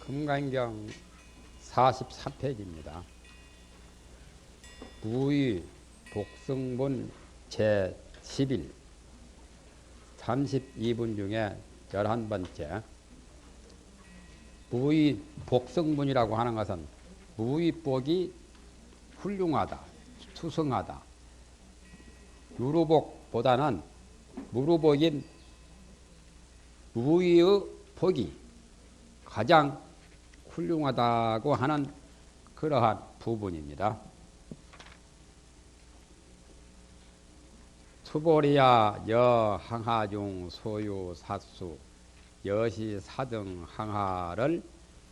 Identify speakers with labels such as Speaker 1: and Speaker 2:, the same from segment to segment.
Speaker 1: 금강경 43페이지입니다. 무의 복승분 제11 32분 중에 11번째. 무의 복승분이라고 하는 것은 무의복이 훌륭하다, 투성하다. 유루복보다는 무루복인 무의의 복이 가장 훌륭하다고 하는 그러한 부분입니다. 투보리야 여 항하중 소유 사수 여시 사등 항하를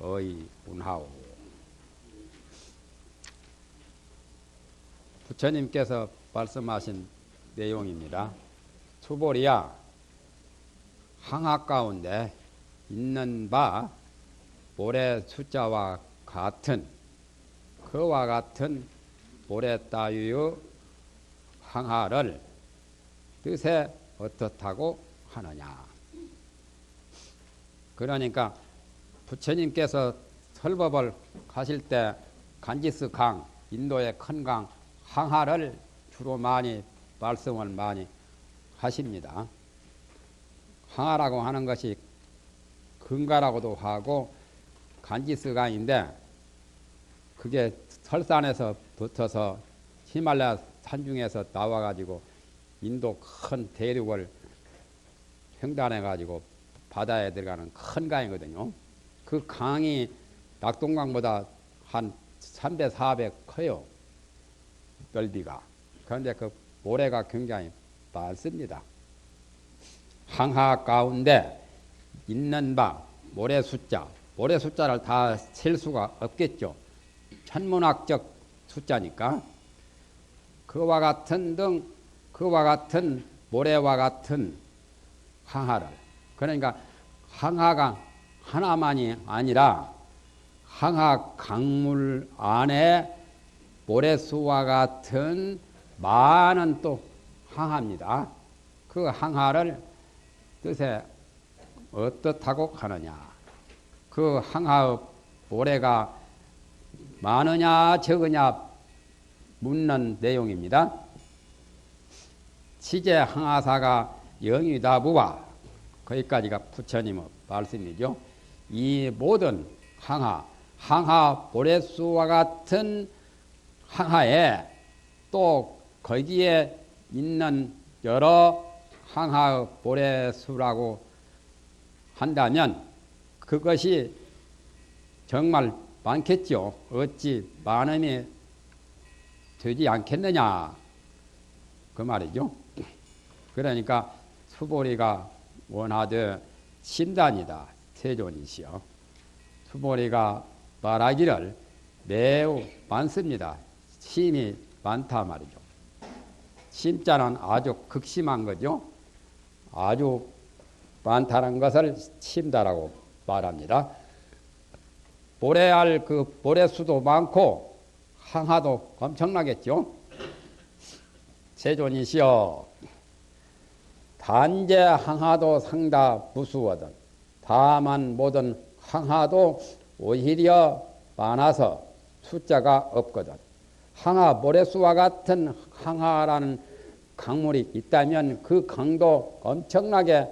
Speaker 1: 의운하오. 부처님께서 말씀하신 내용입니다. 투보리야 항하 가운데 있는 바 모래 숫자와 같은 그와 같은 모래 따위의 항하를 뜻에 어떻다고 하느냐. 그러니까 부처님께서 설법을 하실 때 간지스 강, 인도의 큰 강 항하를 주로 많이 말씀을 많이 하십니다. 항하라고 하는 것이 근가라고도 하고 간지스 강인데 그게 설산에서 붙어서 히말라야 산중에서 나와가지고 인도 큰 대륙을 횡단해가지고 바다에 들어가는 큰 강이거든요. 그 강이 낙동강보다 한 300, 400 커요. 넓이가. 그런데 그 모래가 굉장히 많습니다. 항하 가운데 있는 바 모래 숫자를 다 셀 수가 없겠죠. 천문학적 숫자니까 그와 같은 모래와 같은 항하를, 그러니까 항하가 하나만이 아니라 항하 강물 안에 모래수와 같은 많은 또 항하입니다. 그 항하를 뜻에 어떻다고 하느냐. 그 항하의 모래가 많으냐 적으냐 묻는 내용입니다. 치제 항하사가 영위다부와 거기까지가 부처님의 말씀이죠. 이 모든 항하 모래수와 같은 항하에 또 거기에 있는 여러 항하의 모래수라고 한다면 그것이 정말 많겠죠. 어찌 많음이 되지 않겠느냐 그 말이죠. 그러니까 투보리가 원하되 심단이다 세존이시여. 투보리가 말하기를 매우 많습니다. 심이 많다 말이죠. 심자는 아주 극심한 거죠. 아주 많다는 것을 심다라고 말합니다. 모래알 그 모래수도 많고 항하도 엄청나겠죠. 세존이시여 단제 항하도 상다 무수하든 다만 모든 항하도 오히려 많아서 숫자가 없거든. 항하 모래수와 같은 항하라는 강물이 있다면 그 강도 엄청나게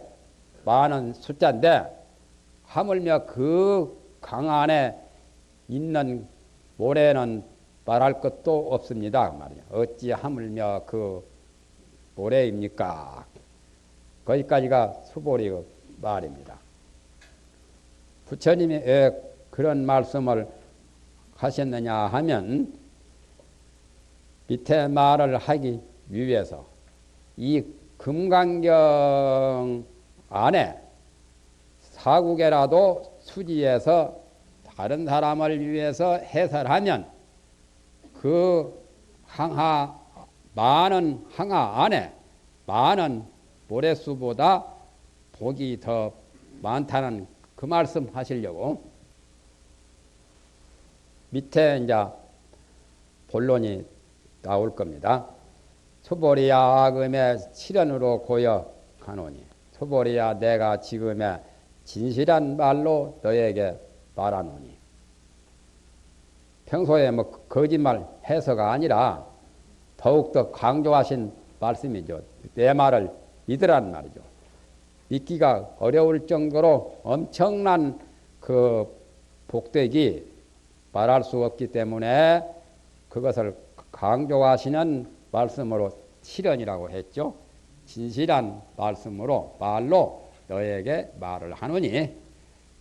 Speaker 1: 많은 숫자인데 하물며 그 강 안에 있는 모래는 말할 것도 없습니다. 말이야. 어찌 하물며 그 모래입니까? 거기까지가 수보리의 말입니다. 부처님이 왜 그런 말씀을 하셨느냐 하면 밑에 말을 하기 위해서 이 금강경 안에 사국에라도 수지에서 다른 사람을 위해서 해설하면 그 많은 항하 안에 많은 모래수보다 복이 더 많다는 그 말씀 하시려고 밑에 이제 본론이 나올 겁니다. 투보리야 악음의 실현으로 고여 가노니 투보리야 내가 지금의 진실한 말로 너에게 말하노니 평소에 뭐 거짓말 해서가 아니라 더욱더 강조하신 말씀이죠. 내 말을 믿으라는 말이죠. 믿기가 어려울 정도로 엄청난 그 복되기 말할 수 없기 때문에 그것을 강조하시는 말씀으로 실현이라고 했죠. 진실한 말씀으로 말로 너에게 말을 하노니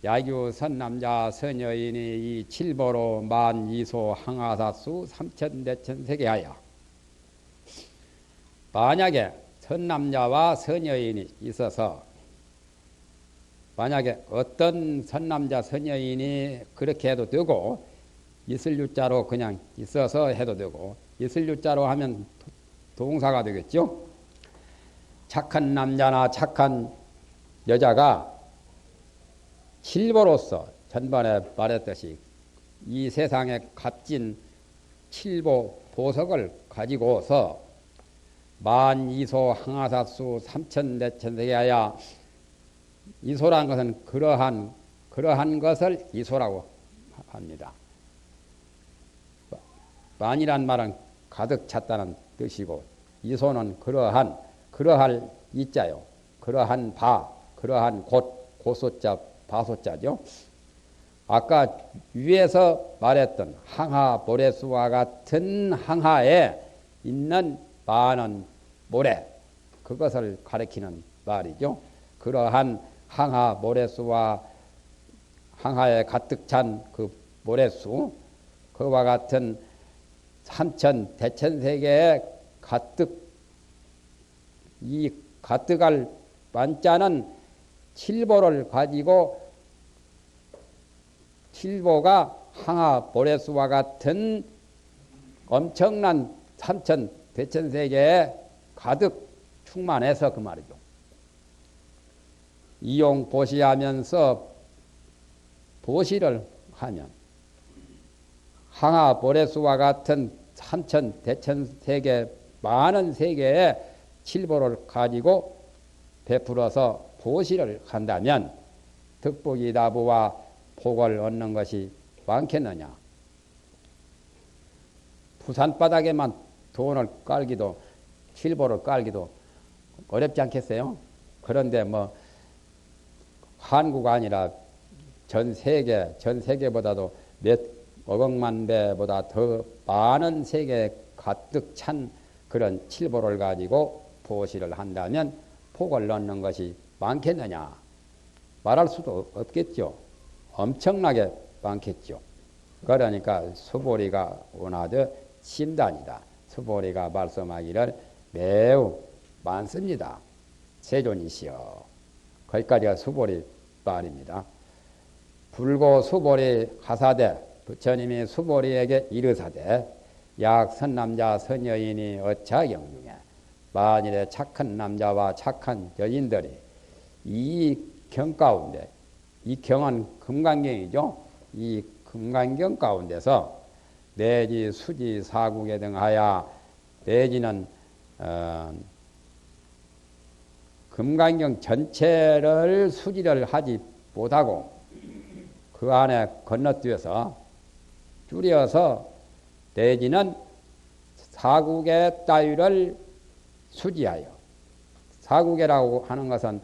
Speaker 1: 야규 선남자 선여인이 이 칠보로 만이소 항하사수 삼천대천세계하여 만약에 선남자와 선여인이 있어서 만약에 어떤 선남자 선여인이 그렇게 해도 되고 있을 유자로 그냥 있어서 해도 되고 있을 유자로 하면 동사가 되겠죠. 착한 남자나 착한 여자가 칠보로서 전번에 말했듯이 이 세상에 값진 칠보 보석을 가지고서 만이소 항하사수 삼천대천세계하여 이소라는 것은 그러한 것을 이소라고 합니다. 만이란 말은 가득 찼다는 뜻이고 이소는 그러할 이자요. 그러한 그러한 고소자 바소자죠. 아까 위에서 말했던 항하 모래수와 같은 항하에 있는 많은 모래 그것을 가리키는 말이죠. 그러한 항하 모래수와 항하에 가득 찬 그 모래수 그와 같은 삼천 대천세계에 가득할 만자는 칠보를 가지고 칠보가 항하 모래수와 같은 엄청난 삼천 대천세계에 가득 충만해서 그 말이죠. 이용 보시하면서 보시를 하면 항하 모래수와 같은 삼천 대천세계 많은 세계에 칠보를 가지고 베풀어서 보시를 한다면 득복이 다부와 복을 얻는 것이 많겠느냐. 부산바닥에만 돈을 깔기도 칠보를 깔기도 어렵지 않겠어요? 그런데 뭐 한국 아니라 전 세계보다도 몇 억억만 배보다 더 많은 세계에 가득 찬 그런 칠보를 가지고 보시를 한다면 복을 얻는 것이 많겠느냐? 말할 수도 없겠죠. 엄청나게 많겠죠. 그러니까 수보리가 원하되 심단이다. 수보리가 말씀하기를 매우 많습니다. 세존이시여. 거기까지가 수보리 말입니다. 불고 수보리 하사대 부처님이 수보리에게 이르사대 약 선남자 선여인이 어차 경중에 만일에 착한 남자와 착한 여인들이 이 경 가운데 이 경은 금강경이죠. 이 금강경 가운데서 내지 수지 사국에 등하여 내지는 금강경 전체를 수지를 하지 못하고 그 안에 건너뛰어서 줄여서 내지는 사국의 따위를 수지하여 사국이라고 하는 것은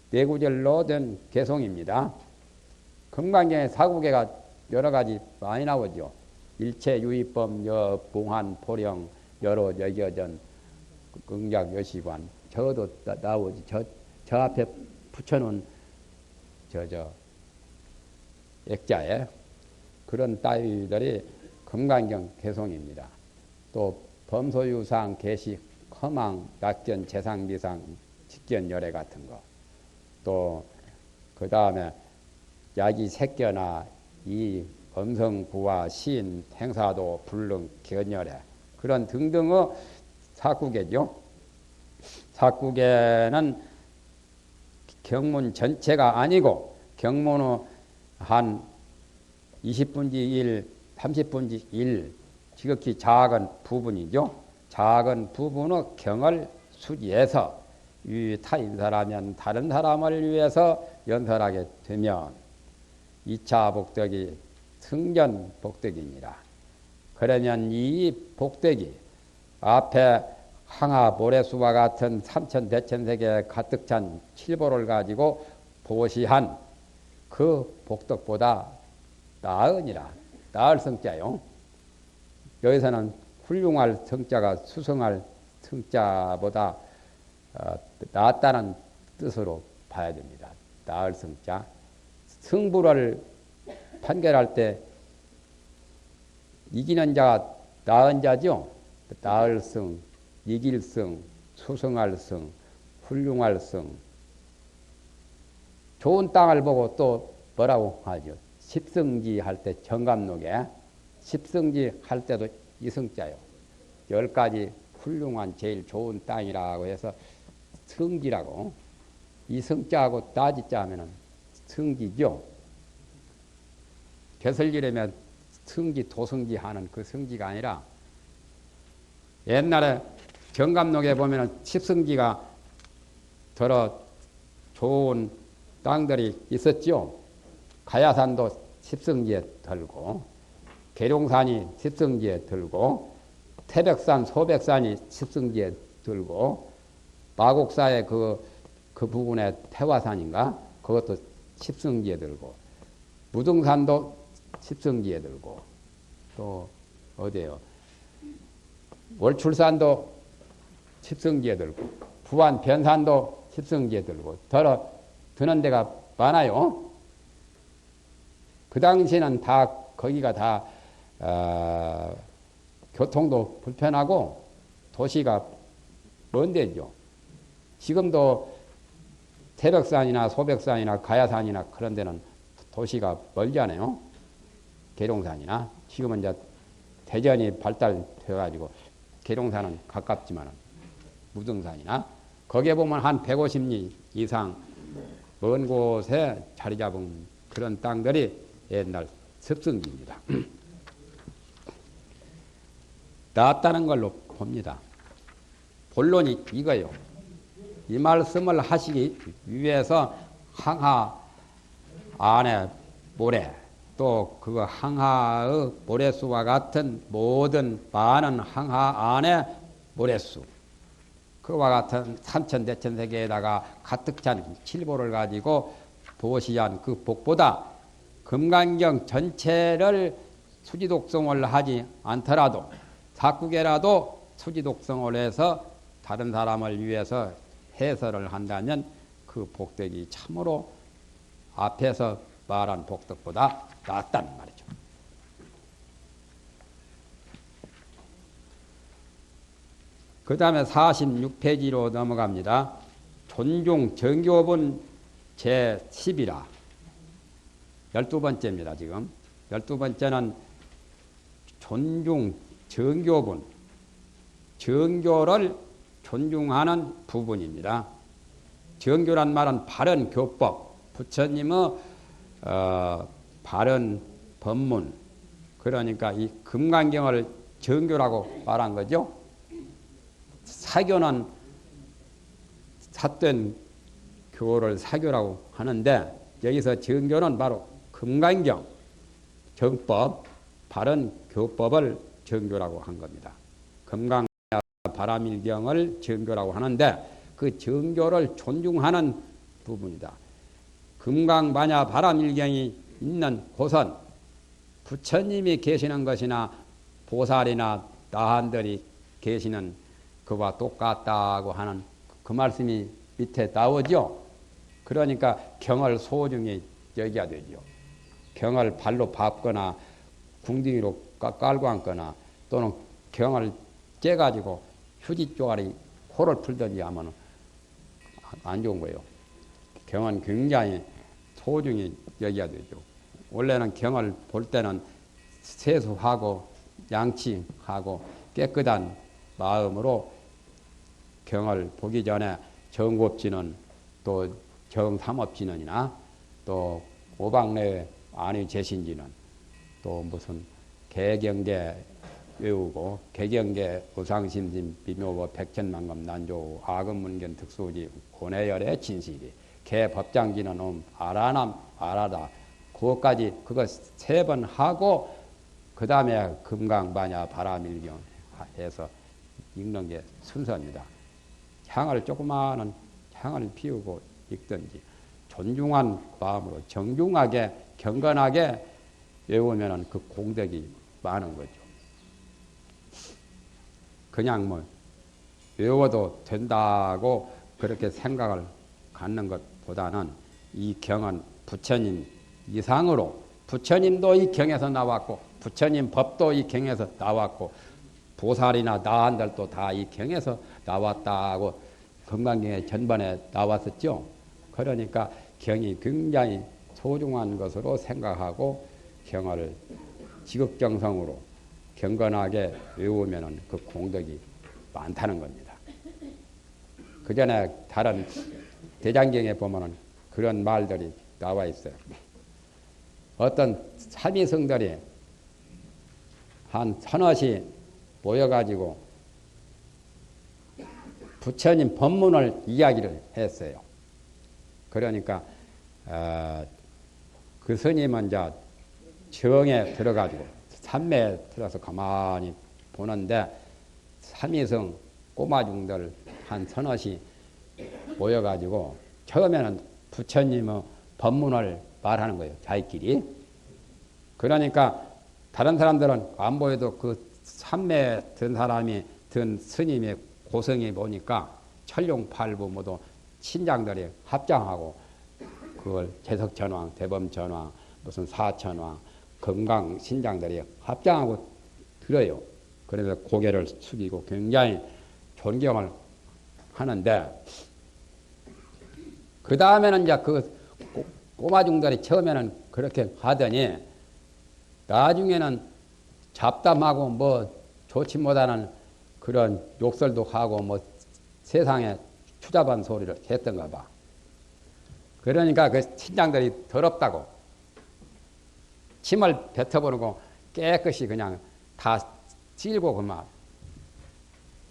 Speaker 1: 내구절로 된 개송입니다. 금강경에 사국에가 여러 가지 많이 나오죠. 일체 유의법 여봉한 포령 여로 여겨전 응작 여시관 저도 나오지. 저 앞에 붙여놓은 액자에 그런 따위들이 금강경 개송입니다. 또 범소유상 계시 허망 약견 재상비상 직견 열애 같은 거 또 그 다음에 야기 색견화 이 엄성부와 시인 행사도 불능 견열애 그런 등등의 사국에죠. 사국에는 경문 전체가 아니고 경문의 한 20분지 1, 30분지 1 지극히 작은 부분이죠. 작은 부분의 경을 수지해서 타인사라면 다른 사람을 위해서 연설하게 되면 2차 복덕이 승전 복덕입니다. 그러면 이 복덕이 앞에 항하 모래수와 같은 삼천대천세계에 가득 찬 칠보를 가지고 보시한 그 복덕보다 나으니라. 나을 성자요. 여기서는 훌륭할 성자가 수성할 성자보다 낫다는 뜻으로 봐야 됩니다. 나을 성자. 승부를 판결할 때 이기는 자가 나은 자죠. 나을 성, 이길 성, 수성할 성, 훌륭할 성. 좋은 땅을 보고 또 뭐라고 하죠? 십성지 할 때 정감록에 십성지 할 때도 이성자요. 10가지 훌륭한 제일 좋은 땅이라고 해서 성지라고. 이 성자하고 따지자 하면은 성지죠. 개설지려면 성지 도성지 하는 그 성지가 아니라 옛날에 정감록에 보면은 십성지가 더러 좋은 땅들이 있었죠. 가야산도 십성지에 들고 계룡산이 십성지에 들고 태백산, 소백산이 십성지에 들고 마곡사의 그 부분에 태화산인가 그것도 십성지에 들고 무등산도 십성지에 들고 또 어디에요? 월출산도 십성지에 들고 부안 변산도 십성지에 들고 더러 드는 데가 많아요. 그 당시에는 다 거기가 다 교통도 불편하고 도시가 먼 데죠. 지금도 태백산이나 소백산이나 가야산이나 그런 데는 도시가 멀잖아요. 계룡산이나 지금은 이제 대전이 발달되어가지고 계룡산은 가깝지만 무등산이나 거기에 보면 한 150리 이상 먼 곳에 자리 잡은 그런 땅들이 옛날 습성지입니다. 낫다는 걸로 봅니다. 본론이 이거요. 이 말씀을 하시기 위해서 항하 안에 모래 또 그 항하의 모래수와 같은 모든 많은 항하 안에 모래수 그와 같은 삼천대천세계에다가 가득 찬 칠보를 가지고 보시한 그 복보다 금강경 전체를 수지독성을 하지 않더라도 사국에라도 수지독성을 해서 다른 사람을 위해서 해설을 한다면 그 복덕이 참으로 앞에서 말한 복덕보다 낫다는 말이죠. 그 다음에 46페이지로 넘어갑니다. 존중 정교본 제10이라 12번째입니다. 지금 12번째는 존중 정교본 정교를 존중하는 부분입니다. 정교란 말은 바른 교법 부처님의 바른 법문 그러니까 이 금강경을 정교라고 말한 거죠. 사교는 삿된 교를 사교라고 하는데 여기서 정교는 바로 금강경 정법 바른 교법을 정교라고 한 겁니다. 금강 바라밀경을 정교라고 하는데 그 정교를 존중하는 부분이다. 금강반야 바라밀경이 있는 곳은 부처님이 계시는 것이나 보살이나 나한들이 계시는 그와 똑같다고 하는 그 말씀이 밑에 나오죠. 그러니까 경을 소중히 여겨야 되죠. 경을 발로 밟거나 궁둥이로 깔고 앉거나 또는 경을 째가지고 휴지 쪼가리 코를 풀든지 하면 안 좋은 거예요. 경은 굉장히 소중히 여겨야 되죠. 원래는 경을 볼 때는 세수하고 양치하고 깨끗한 마음으로 경을 보기 전에 정곱지는 또 정삼업지는이나 또 오박내 안의 제신지는 또 무슨 개경계 외우고 개경계 우상심심 비묘법 백천만금 난조 아금문견 특수지 고뇌열의 진실이 개법장지는 아라남 아라다 그것까지 그거 3번 하고 그 다음에 금강반야 바라밀경 해서 읽는 게 순서입니다. 향을 조그마한 향을 피우고 읽든지 존중한 마음으로 정중하게 경건하게 외우면 그 공덕이 많은 거죠. 그냥 뭐 외워도 된다고 그렇게 생각을 갖는 것보다는 이 경은 부처님 이상으로 부처님도 이 경에서 나왔고 부처님 법도 이 경에서 나왔고 보살이나 나한들도 다 이 경에서 나왔다고 금강경의 전반에 나왔었죠. 그러니까 경이 굉장히 소중한 것으로 생각하고 경을 지극정성으로 경건하게 외우면 그 공덕이 많다는 겁니다. 그 전에 다른 대장경에 보면은 그런 말들이 나와 있어요. 어떤 삼위성들이 한 서너시 모여가지고 부처님 법문을 이야기를 했어요. 그러니까 그 스님은 이제 정에 들어가지고 산매에 들어서 가만히 보는데 삼위성 꼬마중들 한 서너시 모여가지고 처음에는 부처님의 법문을 말하는 거예요. 자기끼리. 그러니까 다른 사람들은 안 보여도 그 산매에 든 사람이 든 스님의 고성이 보니까 천룡팔부 모두 신장들이 합장하고 그걸 재석천왕, 대범천왕, 무슨 사천왕, 건강 신장들이 합장하고 들어요. 그래서 고개를 숙이고 굉장히 존경을 하는데 그 다음에는 이제 그 꼬마중들이 처음에는 그렇게 하더니 나중에는 잡담하고 뭐 좋지 못하는 그런 욕설도 하고 뭐 세상에 추잡한 소리를 했던가 봐. 그러니까 그 신장들이 더럽다고 침을 뱉어버리고 깨끗이 그냥 다 찔고 그만.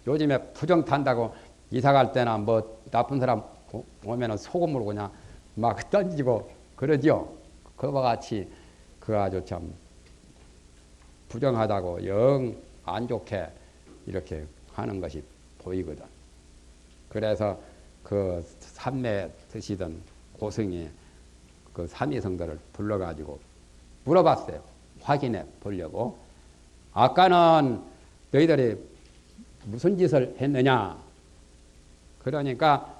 Speaker 1: 요즘에 부정 탄다고 이사 갈 때나 뭐 나쁜 사람 오면은 소금으로 그냥 막 던지고 그러죠. 그와 같이 그 아주 참 부정하다고 영 안 좋게 이렇게 하는 것이 보이거든. 그래서 그 삼매 드시던 고승이 그 삼위성들을 불러가지고 물어봤어요. 확인해 보려고. 아까는 너희들이 무슨 짓을 했느냐? 그러니까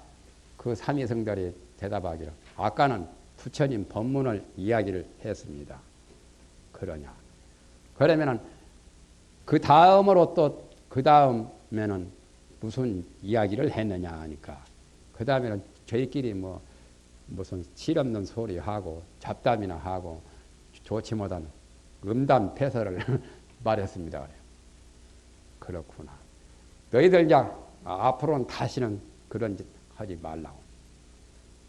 Speaker 1: 그 삼위성들이 대답하기를 아까는 부처님 법문을 이야기를 했습니다. 그러냐? 그러면은 그 다음으로 또 그 다음에는 무슨 이야기를 했느냐 하니까 그 다음에는 저희끼리 뭐 무슨 실없는 소리 하고 잡담이나 하고 좋지 못한 음담 패설을 말했습니다. 그래요. 그렇구나. 너희들 자 앞으로는 다시는 그런 짓 하지 말라고.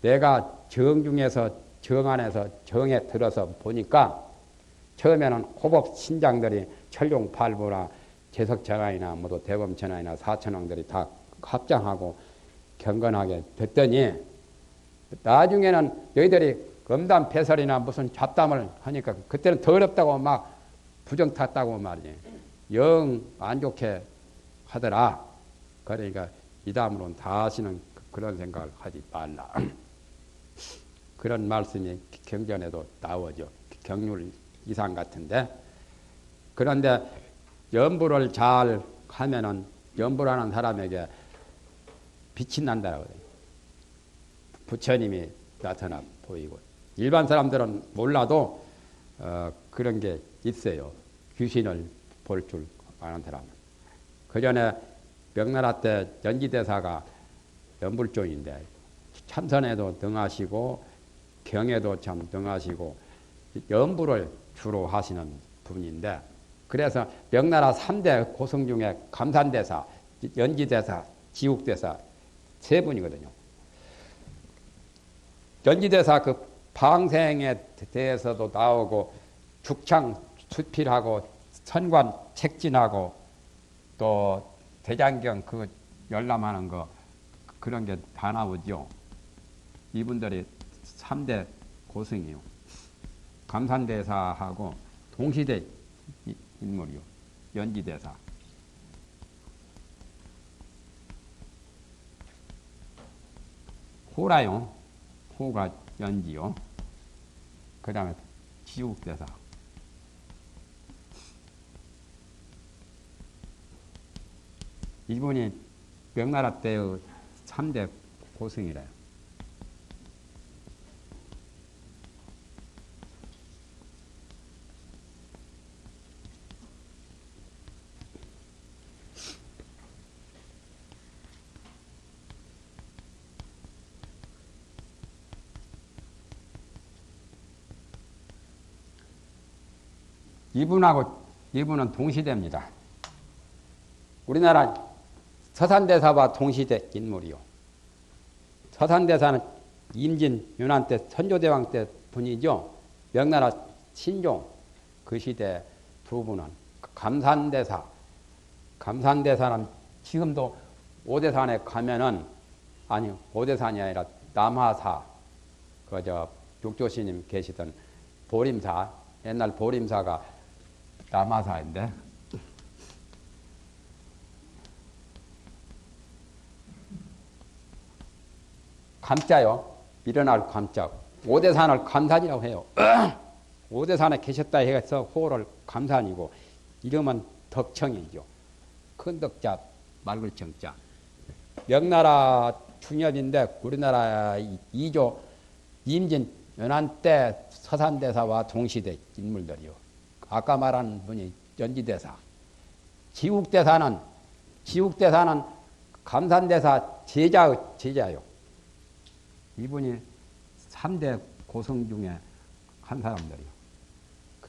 Speaker 1: 내가 정 중에서 정 안에서 정에 들어서 보니까 처음에는 호법 신장들이 천룡팔부나 재석천왕이나 모두 대범천왕이나 사천왕들이 다 합장하고 경건하게 됐더니 나중에는 너희들이 음담 패설이나 무슨 잡담을 하니까 그때는 더럽다고 막 부정 탔다고 말이지. 영 안 좋게 하더라. 그러니까 이 다음으로는 다시는 그런 생각을 하지 말라. 그런 말씀이 경전에도 나오죠. 경률 이상 같은데. 그런데 연부를 잘 하면은 연부라는 사람에게 빛이 난다고 그래요. 부처님이 나타나 보이고 일반 사람들은 몰라도 그런 게 있어요. 귀신을 볼 줄 아는 사람은. 그 전에 명나라 때 연지대사가 연불종인데 참선에도 등하시고 경에도 참 등하시고 연부를 주로 하시는 분인데 그래서 명나라 3대 고성 중에 감산대사, 연지대사, 지국대사 세 분이거든요. 연지대사 그 방생에 대해서도 나오고 죽창 수필하고 선관 책진하고 또 대장경 그 열람하는 거 그런 게 다 나오죠. 이분들이 3대 고승이요. 감산대사하고 동시대 인물이요. 연지대사. 호라요. 호가 연지요. 그 다음에 지옥대사. 이분이 명나라 때의 3대 고승이래요. 이분은 동시대입니다. 우리나라 서산대사와 동시대 인물이요. 서산대사는 임진 윤환 때 선조대왕 때 분이죠. 명나라 신종 그 시대 두 분은 감산대사는 지금도 오대산에 가면은 아니 오대산이 아니라 남하사 그저 육조스님 계시던 보림사 옛날 보림사가 남하사인데 감자요. 일어날 감자. 오대산을 감산이라고 해요. 오대산에 계셨다 해서 호를 감산이고 이름은 덕청이죠. 큰 덕자 맑을 청자. 명나라 중엽인데 우리나라 2조 임진 연한 때 서산대사와 동시대 인물들이요. 아까 말한 분이 연지대사. 지국대사는 감산대사 제자요. 이분이 3대 고성 중에 한 사람들이요.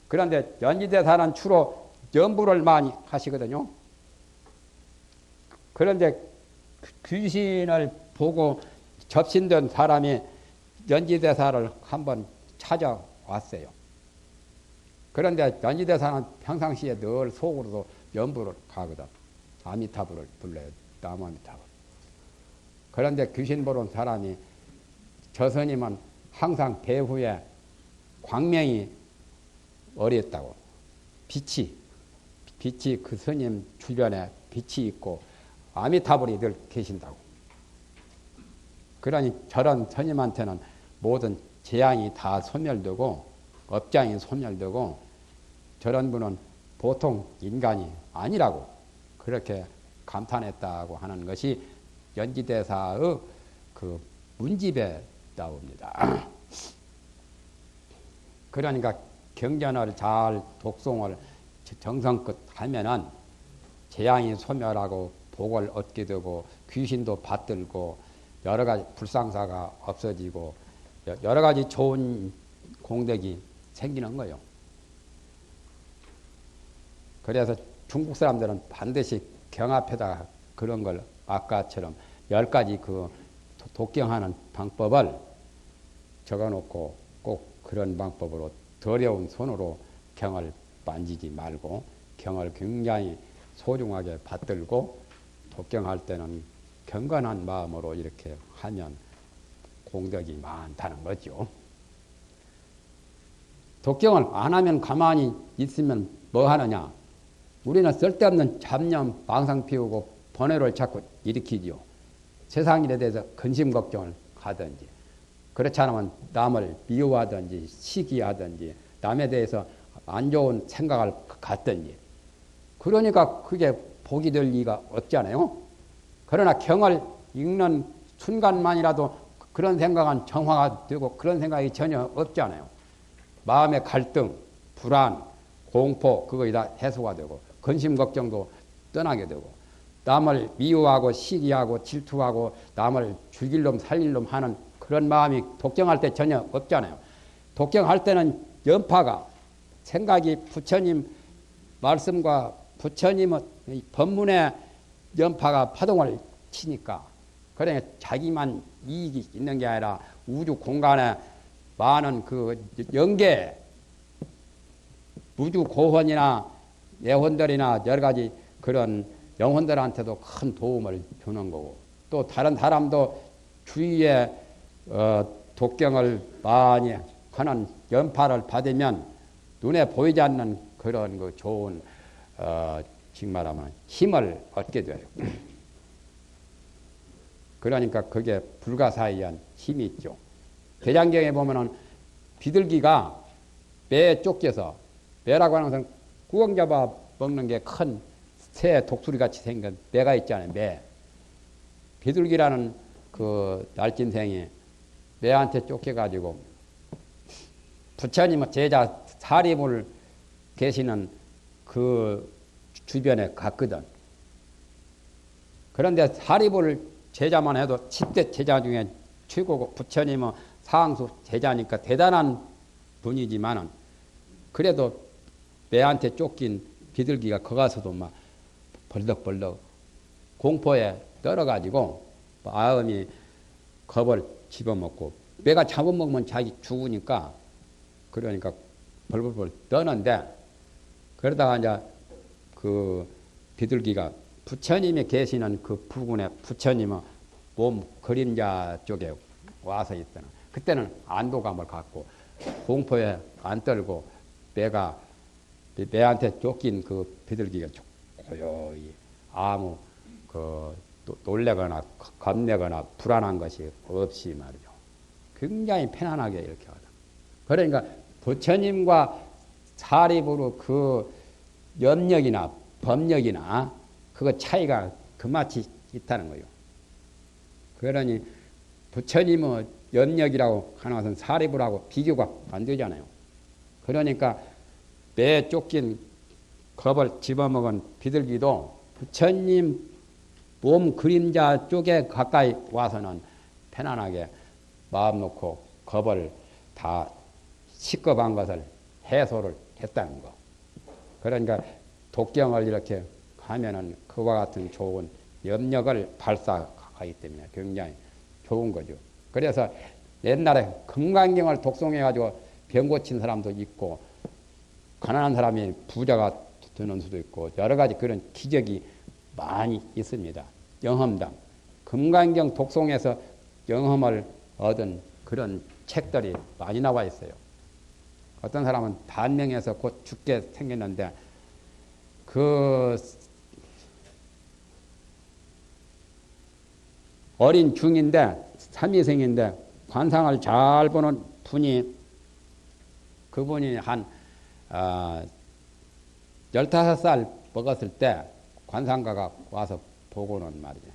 Speaker 1: 그런데 연지대사는 주로 연부를 많이 하시거든요. 그런데 귀신을 보고 접신된 사람이 연지대사를 한번 찾아왔어요. 그런데 연지대사는 평상시에 늘 속으로도 연부를 가거든. 아미타불을 불러요. 남아미타불. 그런데 귀신 보는 사람이 저 스님은 항상 배후에 광명이 어렸다고. 빛이 그 스님 주변에 빛이 있고 아미타불이 늘 계신다고. 그러니 저런 스님한테는 모든 재앙이 다 소멸되고 업장이 소멸되고 저런 분은 보통 인간이 아니라고 그렇게 감탄했다고 하는 것이 연지대사의 그 문집에 나옵니다. 그러니까 경전을 잘 독송을 정성껏 하면은 재앙이 소멸하고 복을 얻게 되고 귀신도 받들고 여러 가지 불상사가 없어지고 여러 가지 좋은 공덕이 생기는 거예요. 그래서 중국 사람들은 반드시 경앞에다가 그런 걸 아까처럼 10가지 그 독경하는 방법을 적어놓고 꼭 그런 방법으로 더러운 손으로 경을 만지지 말고 경을 굉장히 소중하게 받들고 독경할 때는 경건한 마음으로 이렇게 하면 공덕이 많다는 거죠. 독경을 안 하면 가만히 있으면 뭐 하느냐? 우리는 쓸데없는 잡념, 망상 피우고 번뇌를 자꾸 일으키죠. 세상 일에 대해서 근심 걱정을 하든지 그렇지 않으면 남을 미워하든지 시기하든지 남에 대해서 안 좋은 생각을 갖든지 그러니까 그게 복이 될 리가 없잖아요. 그러나 경을 읽는 순간만이라도 그런 생각은 정화가 되고 그런 생각이 전혀 없잖아요. 마음의 갈등, 불안, 공포 그거이 다 해소가 되고 근심 걱정도 떠나게 되고 남을 미워하고 시기하고 질투하고 남을 죽일 놈 살릴 놈 하는 그런 마음이 독경할 때 전혀 없잖아요. 독경할 때는 연파가 생각이 부처님 말씀과 부처님의 법문의 연파가 파동을 치니까 그러니까 자기만 이익이 있는 게 아니라 우주 공간에 많은 그 영계 우주 고혼이나 예혼들이나 여러 가지 그런 영혼들한테도 큰 도움을 주는 거고 또 다른 사람도 주위에 독경을 많이 하는 연파를 받으면 눈에 보이지 않는 그런 그 좋은 지금 말하면 힘을 얻게 돼요. 그러니까 그게 불가사의한 힘이 있죠. 대장경에 보면은 비둘기가 매에 쫓겨서, 매라고 하는 것은 구멍 잡아 먹는 게 큰 새 독수리 같이 생긴 매가 있잖아요. 매. 비둘기라는 그 날짐승이 매한테 쫓겨가지고 부처님 제자 사리불 계시는 그 주변에 갔거든. 그런데 사리불 제자만 해도 10대 제자 중에 최고고, 부처님은 사항수 제자니까 대단한 분이지만은 그래도 매한테 쫓긴 비둘기가 거가서도 막 벌떡벌떡 공포에 떨어가지고 마음이 겁을 집어먹고, 매가 잡아먹으면 자기 죽으니까 그러니까 벌벌벌 떠는데, 그러다가 이제 그 비둘기가 부처님이 계시는 그 부근에 부처님은 몸 그림자 쪽에 와서 있더라. 그때는 안도감을 갖고 공포에 안 떨고 매한테 쫓긴 그 비둘기가 고요히 아무 그 놀래거나 겁내거나 불안한 것이 없이 말이죠. 굉장히 편안하게 이렇게 하다. 그러니까 부처님과 사리부로 그 염력이나 법력이나 그거 차이가 그마치 있다는 거예요. 그러니 부처님의 염력이라고 하는 것은 사리부라고 비교가 안 되잖아요. 그러니까 매 쫓긴 겁을 집어먹은 비둘기도 부처님 몸 그림자 쪽에 가까이 와서는 편안하게 마음 놓고 겁을 다 식겁한 것을 해소를 했다는 거. 그러니까 독경을 이렇게 하면은 그와 같은 좋은 염력을 발사하기 때문에 굉장히 좋은 거죠. 그래서 옛날에 금강경을 독송해가지고 병 고친 사람도 있고, 가난한 사람이 부자가 되는 수도 있고, 여러 가지 그런 기적이 많이 있습니다. 영험담. 금강경 독송에서 영험을 얻은 그런 책들이 많이 나와 있어요. 어떤 사람은 단명해서 곧 죽게 생겼는데, 그 어린 중인데, 삼위생인데, 관상을 잘 보는 분이, 그분이 한 15살 먹었을 때 관상가가 와서 보고는 말이죠.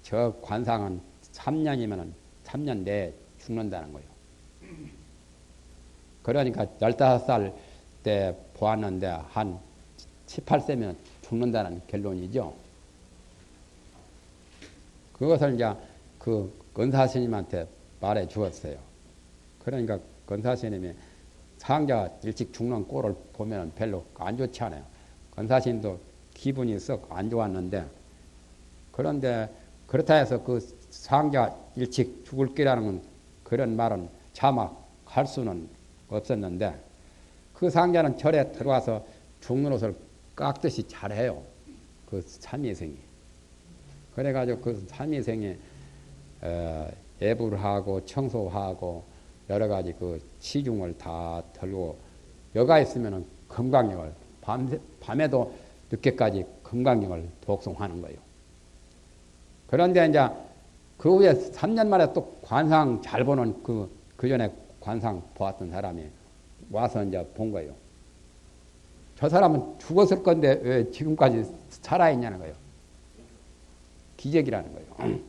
Speaker 1: 저 관상은 3년이면 3년 내에 죽는다는 거예요. 그러니까 15살 때 보았는데 한 18세면 죽는다는 결론이죠. 그것을 이제 그 건사스님한테 말해 주었어요. 그러니까 건사스님이 상자가 일찍 죽는 꼴을 보면 별로 안 좋지 않아요. 건사스님도 기분이 썩 안 좋았는데, 그런데 그렇다 해서 그 상자 일찍 죽을 거라는 그런 말은 차마 할 수는 없었는데, 그 상자는 절에 들어와서 죽는 옷을 깎듯이 잘해요. 그 삼위생이. 그래가지고 그 삼위생이 애부를 하고 청소하고 여러 가지 그 시중을 다 들고, 여가 있으면은 금강경을 밤에도 늦게까지 금강경을 독송하는 거예요. 그런데 이제 그 후에 3년 만에 또 관상 잘 보는 그 전에 관상 보았던 사람이 와서 이제 본 거예요. 저 사람은 죽었을 건데 왜 지금까지 살아있냐는 거예요. 기적이라는 거예요.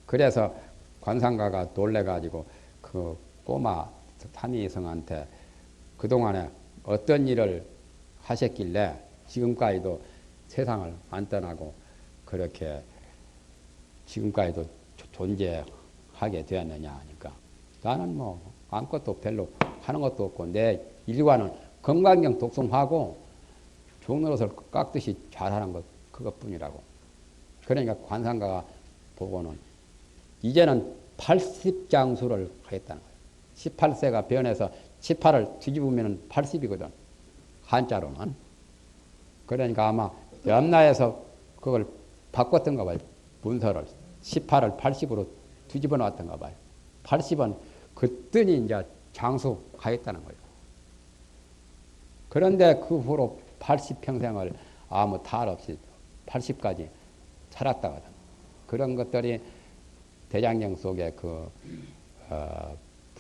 Speaker 1: 그래서 관상가가 놀래가지고 그 꼬마 삼위성한테 그동안에 어떤 일을 하셨길래 지금까지도 세상을 안 떠나고 그렇게 지금까지도 존재하게 되었느냐 하니까, 나는 뭐 아무것도 별로 하는 것도 없고 내 일과는 건강경 독송하고 죽는 옷을 깎듯이 잘하는 것 그것뿐이라고. 그러니까 관상가가 보고는 이제는 80장수를 하겠다는 거예요. 18세가 변해서 18을 뒤집으면 80이거든. 한자로는. 그러니까 아마 염라에서 그걸 바꿨던가 봐요. 문서를. 18을 80으로 뒤집어 놨던가 봐요. 80은 그랬더니 이제 장수 가겠다는 거예요. 그런데 그 후로 80평생을 아무 탈 없이 80까지 살았다거든. 그런 것들이 대장경 속에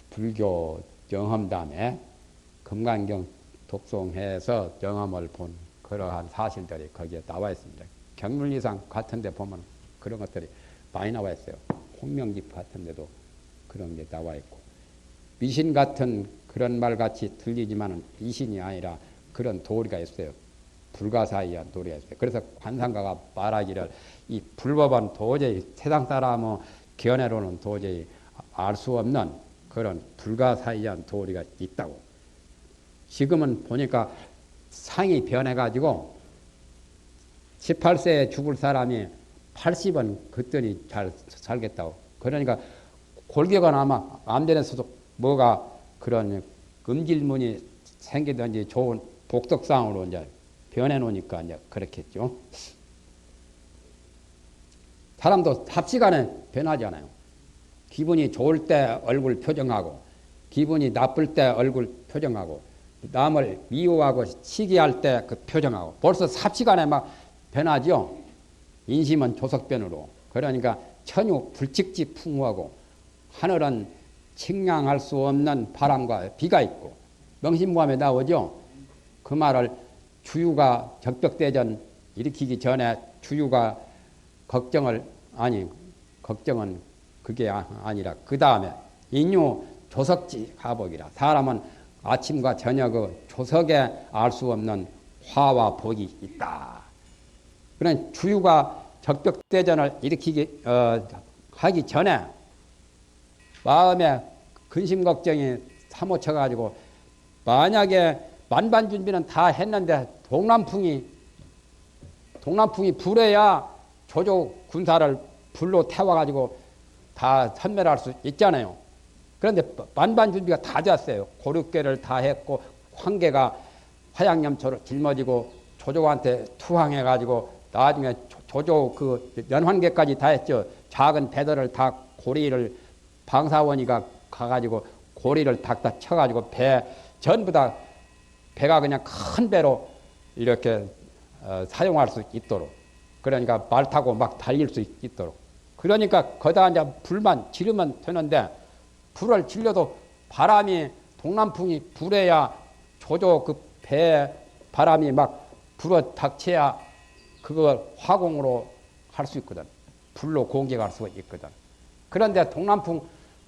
Speaker 1: 불교 경험담에 금강경 독송해서 경험을 본 그러한 사실들이 거기에 나와 있습니다. 경륜이상 같은 데 보면 그런 것들이 많이 나와 있어요. 홍명집 같은 데도 그런 게 나와 있고. 미신 같은 그런 말 같이 들리지만은 미신이 아니라 그런 도리가 있어요. 불가사의한 도리가 있어요. 그래서 관상가가 말하기를 이 불법은 도저히 세상 사람의 견해로는 도저히 알 수 없는 그런 불가사의한 도리가 있다고. 지금은 보니까 상이 변해가지고 18세에 죽을 사람이 80은 그때니 잘 살겠다고. 그러니까 골격은 아마 암전에서도 뭐가 그런 음질문이 생기든지 좋은 복덕상으로 이제 변해 놓으니까 이제 그렇겠죠. 사람도 삽시간에 변하잖아요. 기분이 좋을 때 얼굴 표정하고, 기분이 나쁠 때 얼굴 표정하고, 남을 미워하고 시기할 때 그 표정하고, 벌써 삽시간에 막 변하죠. 인심은 조석변으로. 그러니까 천유 불칙지 풍우하고, 하늘은 측량할 수 없는 바람과 비가 있고, 명심보감에 나오죠. 그 말을 주유가 적벽대전 일으키기 전에 주유가 걱정은 그게 아니라 그 다음에 인유 조석지 하복이라. 사람은 아침과 저녁의 조석에 알 수 없는 화와 복이 있다. 그러니 주유가 적벽대전을 일으키기 하기 전에 마음에 근심 걱정이 사모쳐 가지고 만약에 만반 준비는 다 했는데 동남풍이 불어야 조조 군사를 불로 태워가지고 다 선멸할 수 있잖아요. 그런데 만반 준비가 다 됐어요. 고륙계를 다 했고 황계가 화양염초를 짊어지고 조조한테 투항해가지고 나중에 조조 그 연환계까지 다 했죠. 작은 배들을 다 고리를 방사원이가 가가지고 고리를 탁탁 쳐가지고 배 전부 다 배가 그냥 큰 배로 이렇게 사용할 수 있도록. 그러니까 말 타고 막 달릴 수 있도록. 그러니까 거기다 이제 불만 지르면 되는데 불을 질려도 바람이 동남풍이 불어야 조조 그 배 바람이 막 불어 닥쳐야 그걸 화공으로 할 수 있거든. 불로 공격할 수가 있거든. 그런데 동남풍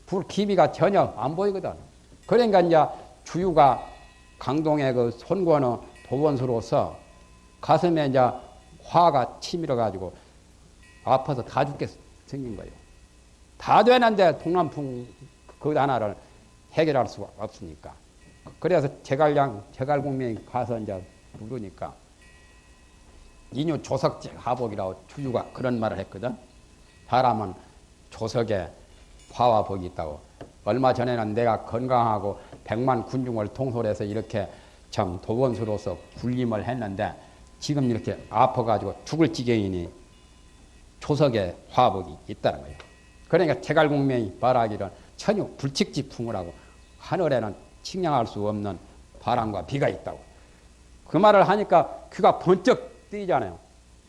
Speaker 1: 불 기미가 전혀 안 보이거든. 그러니까 이제 주유가 강동의 그 손권의 도원수로서 가슴에 이제 화가 치밀어 가지고 아파서 다 죽게 생긴 거예요. 다 되는데 동남풍 그 하나를 해결할 수가 없으니까. 그래서 제갈공명이 가서 이제 물으니까 인유 조석제 하복이라고 주유가 그런 말을 했거든. 사람은 조석에 화와 복이 있다고. 얼마 전에는 내가 건강하고 100만 군중을 통솔해서 이렇게 참 도원수로서 군림을 했는데 지금 이렇게 아파가지고 죽을 지경이니 조석에 화복이 있다는 거예요. 그러니까 제갈공명이 말하기를 천유 불칙지풍우라고 하늘에는 측량할 수 없는 바람과 비가 있다고. 그 말을 하니까 귀가 번쩍 뜨이잖아요.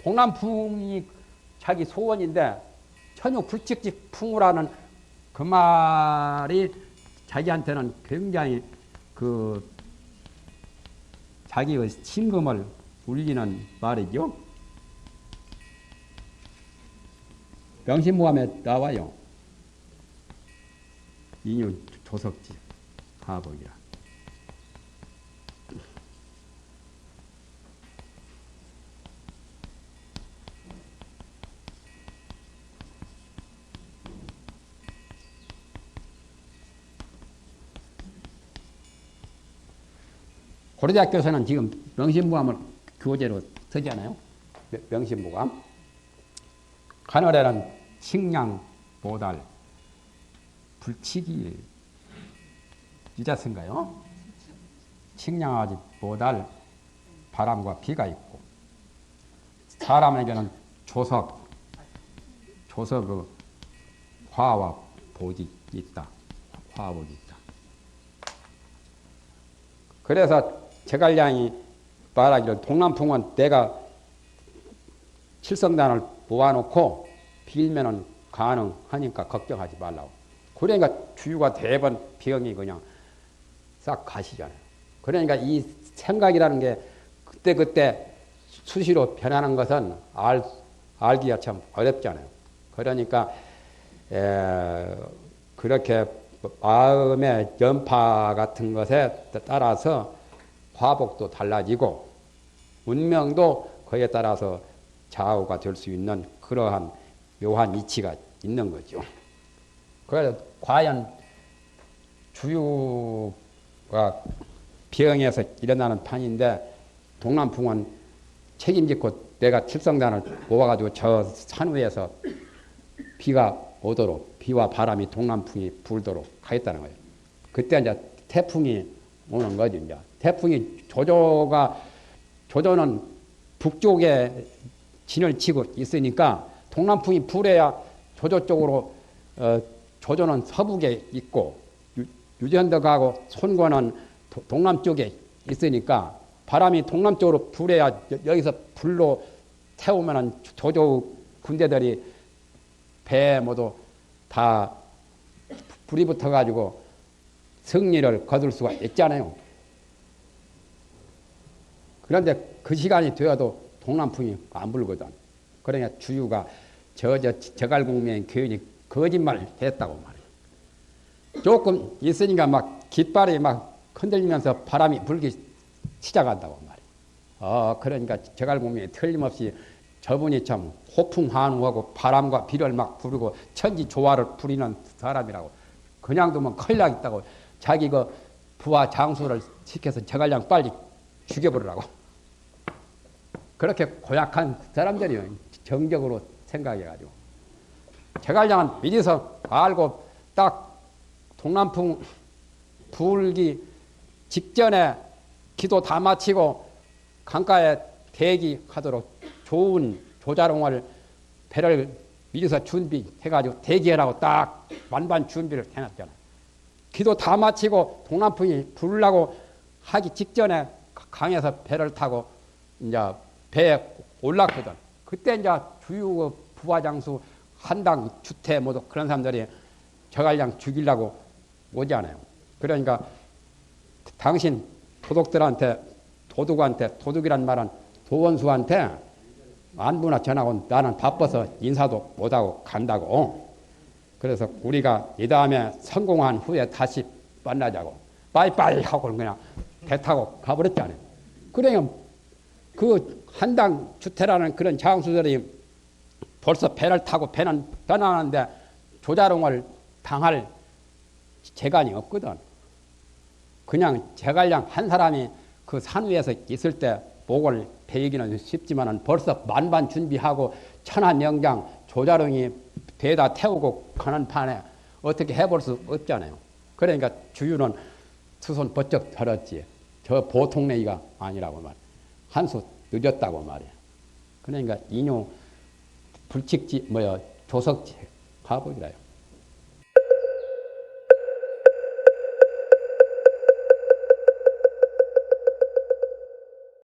Speaker 1: 동남풍이 자기 소원인데 천유 불칙지풍우라는 그 말이 자기한테는 굉장히 그 자기의 심금을 울리는 말이죠. 명심무함에 나와요. 인유 조석지 하복이라. 고려대학교에서는 지금 명심무함을 교재로 쓰잖아요. 명심무함. 하늘에는 식량, 보달, 불치기 유자쓴가요? 식량하지 보달, 바람과 비가 있고 사람에게는 조석의 화와 복이 있다. 화복이다. 그래서 제갈량이 말하기를 동남풍은 내가 칠성단을 모아놓고 빌면은 가능하니까 걱정하지 말라고. 그러니까 주유가 대번 병이 그냥 싹 가시잖아요. 그러니까 이 생각이라는 게 그때그때 수시로 변하는 것은 알기가 참 어렵잖아요. 그러니까 그렇게 마음의 연파 같은 것에 따라서 화복도 달라지고 운명도 그에 따라서 좌우가 될 수 있는 그러한 묘한 이치가 있는 거죠. 그래서 과연 주유가 병에서 일어나는 판인데 동남풍은 책임지고 내가 칠성단을 모아가지고 저 산 위에서 비가 오도록 비와 바람이 동남풍이 불도록 하겠다는 거예요. 그때 이제 태풍이 오는 거죠. 이제 태풍이 조조는 북쪽에 진을 치고 있으니까 동남풍이 불어야 조조 쪽으로 조조는 서북에 있고 유전덕하고 손권은 동남쪽에 있으니까 바람이 동남쪽으로 불어야 여기서 불로 태우면은 조조 군대들이 배에 모두 다 불이 붙어가지고 승리를 거둘 수가 있잖아요. 그런데 그 시간이 되어도 동남풍이 안 불거든. 그러니까 주유가 저갈공명의 교인이 거짓말 했다고 말이에요. 조금 있으니까 막 깃발이 막 흔들리면서 바람이 불기 시작한다고 말이에요. 그러니까 저갈공명이 틀림없이 저분이 참 호풍한우하고 바람과 비를 막 부르고 천지 조화를 부리는 사람이라고. 그냥 두면 큰일 나겠다고 자기 그 부하 장수를 시켜서 저갈량 빨리 죽여버리라고. 그렇게 고약한 사람들이요. 정적으로 생각해가지고. 저갈량은 미리서 알고 딱 동남풍 불기 직전에 기도 다 마치고 강가에 대기하도록 좋은 조자룡을 배를 미리서 준비해가지고 대기하라고 딱 만반 준비를 해놨잖아. 기도 다 마치고 동남풍이 불라고 하기 직전에 강에서 배를 타고 이제 배에 올랐거든. 그때 이제 주유 부하장수 한당 주태 모두 그런 사람들이 저갈량 죽이려고 오잖아요. 그러니까 당신 도둑이란 말은 도원수한테 안부나 전하고 나는 바빠서 인사도 못하고 간다고. 그래서 우리가 이 다음에 성공한 후에 다시 만나자고 빠이빠이 하고 그냥 배 타고 가버렸잖아요. 그러니까 그 한당 주태라는 그런 장수들이 벌써 배를 타고 배는 떠나는데 조자룡을 당할 재간이 없거든. 그냥 제갈량 한 사람이 그 산 위에서 있을 때 목을 베이기는 쉽지만은 벌써 만반 준비하고 천하명장 조자룡이 배에다 태우고 가는 판에 어떻게 해볼 수 없잖아요. 그러니까 주유는 수손 번쩍 들었지. 저 보통 내기가 아니라고 말. 한 수 늦었다고 말이야. 그러니까 인용 불칙지 조석지 가보기라요.